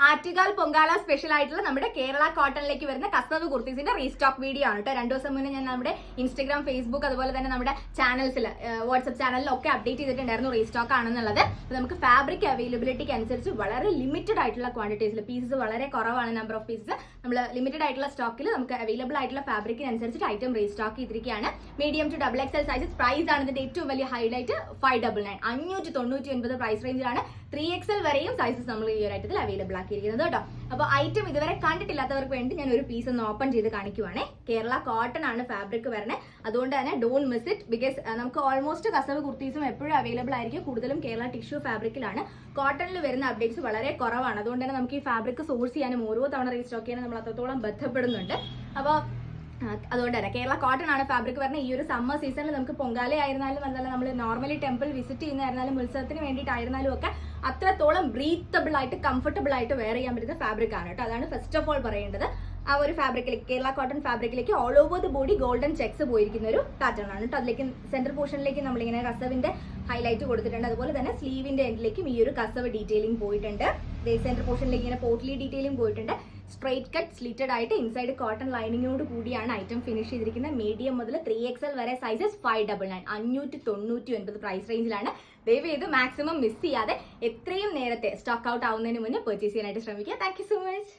Attukal Pongala special ആയിട്ടുള്ള നമ്മുടെ കേരള കോട്ടണിലേക്ക് വരുന്ന കസവ് കുർത്തീസിന്റെ റീസ്റ്റോക്ക് വീഡിയോ ആണ് കേട്ടോ. 2 ദിവസം മുന്നേ ഞാൻ നമ്മുടെ ഇൻസ്റ്റഗ്രാം, ഫേസ്ബുക്ക്, അതുപോലെ തന്നെ നമ്മുടെ ചാനൽസിൽ, വാട്സ്ആപ്പ് ചാനലിലൊക്കെ അപ്ഡേറ്റ് ചെയ്തിട്ടുണ്ടായിരുന്നു റീസ്റ്റോക്ക് ആണെന്നുള്ളത്. നമുക്ക് ഫാബ്രിക് അവൈലബിലിറ്റിക്ക് അനുസരിച്ച് വളരെ ലിമിറ്റഡ് ആയിട്ടുള്ള ക്വാണ്ടിറ്റീസിൽ, പീസസ് വളരെ കുറവാണ്, നമ്പർ ഓഫ് പീസസ്. നമ്മൾ ലിമിറ്റഡ് ആയിട്ടുള്ള സ്റ്റോക്കിൽ നമുക്ക് അവൈലബിൾ ആയിട്ടുള്ള ഫാബ്രിക്കിനനുസരിച്ച് ഐറ്റം റീസ്റ്റോക്ക് ചെയ്തിരിക്കുകയാണ്. Medium to double XL sizes. Price ആണ് ഇതിന്റെ ഏറ്റവും വലിയ ഹൈലൈറ്റ്. 599 599 പ്രൈസ് റേഞ്ചിലാണ്. 3XL വരെയും സൈസസ് നമ്മൾ ഈ ഒരു ഐറ്റത്തിൽ അവൈലബിൾ ആക്കിയിരിക്കുന്നത് കേട്ടോ. അപ്പോൾ ഐറ്റം ഇതുവരെ കണ്ടിട്ടില്ലാത്തവർക്ക് വേണ്ടി ഞാൻ ഒരു പീസ് ഒന്ന് ഓപ്പൺ ചെയ്ത് കാണിക്കുവാണേ. കേരള കോട്ടൺ ആണ് ഫാബ്രിക് വരുന്നത്, അതുകൊണ്ട് തന്നെ ഡോണ്ട് മിസ് ഇറ്റ്. ബിക്കോസ് നമുക്ക് ഓൾമോസ്റ്റ് കസവ് കുർത്തീസും എപ്പോഴും അവൈലബിൾ ആയിരിക്കും. കൂടുതലും കേരള ടിഷ്യൂ ഫാബ്രിക്കിലാണ്. കോട്ടണിൽ വരുന്ന അപ്ഡേറ്റ്സ് വളരെ കുറവാണ്. അതുകൊണ്ട് തന്നെ നമുക്ക് ഈ ഫാബ്രിക് സോഴ്സ് ചെയ്യാനും ഓരോ തവണ റീസ്റ്റോക്ക് ചെയ്യാനും നമ്മൾ അത്രത്തോളം ബന്ധപ്പെടുന്നുണ്ട്. അപ്പോൾ അതുകൊണ്ട് തന്നെ കേരള കോട്ടൺ ആണ് ഫാബ്രിക് വരുന്നത്. ഈ ഒരു സമ്മർ സീസണിൽ നമുക്ക് പൊങ്കാല ആയിരുന്നാലും അതല്ല നമ്മൾ നോർമലി ടെമ്പിൾ വിസിറ്റ് ചെയ്യുന്നതായിരുന്നാലും ഉത്സവത്തിന് വേണ്ടിയിട്ടായിരുന്നാലും ഒക്കെ അത്രത്തോളം ബ്രീത്തബിൾ ആയിട്ട് കംഫർട്ടബിൾ ആയിട്ട് വെയർ ചെയ്യാൻ പറ്റുന്ന ഫാബ്രിക് ആണ് കേട്ടോ. അതാണ് ഫസ്റ്റ് ഓഫ് ഓൾ പറയേണ്ടത്. ആ ഒരു ഫാബ്രിക്കിലേക്ക്, കേരള കോട്ടൺ ഫാബ്രിക്കിലേക്ക് all over the body golden checks പോയിരിക്കുന്ന ഒരു പാറ്റേൺ ആണ് കേട്ടോ. അതിലേക്ക് സെന്റർ പോർഷനിലേക്ക് നമ്മളിങ്ങനെ കസവിന്റെ ഹൈലൈറ്റ് കൊടുത്തിട്ടുണ്ട്. അതുപോലെ തന്നെ സ്ലീവിന്റെ എൻഡിലേക്കും ഈ ഒരു കസവ് ഡീറ്റെയിലിംഗ് പോയിട്ടുണ്ട്. സെന്റർ പോർഷനിലേക്ക് ഇങ്ങനെ പോട്ട്ലി ഡീറ്റെയിലിംഗ് പോയിട്ടുണ്ട്. സ്ട്രൈറ്റ് കട്ട് സ്ലിറ്റഡ് ആയിട്ട് ഇൻസൈഡ് കോട്ടൺ ലൈനിങ്ങോട് കൂടിയാണ് ഐറ്റം ഫിനിഷ് ചെയ്തിരിക്കുന്നത്. മീഡിയം മുതൽ 3XL വരെ സൈസസ് 599 599 പ്രൈസ് റേഞ്ചിലാണ്. ദയവ് ചെയ്ത് മാക്സിമം മിസ് ചെയ്യാതെ എത്രയും നേരത്തെ സ്റ്റോക്ക് ഔട്ട് ആവുന്നതിന് മുന്നേ പർച്ചേസ് ചെയ്യാനായിട്ട് ശ്രമിക്കുക. Thank you so much.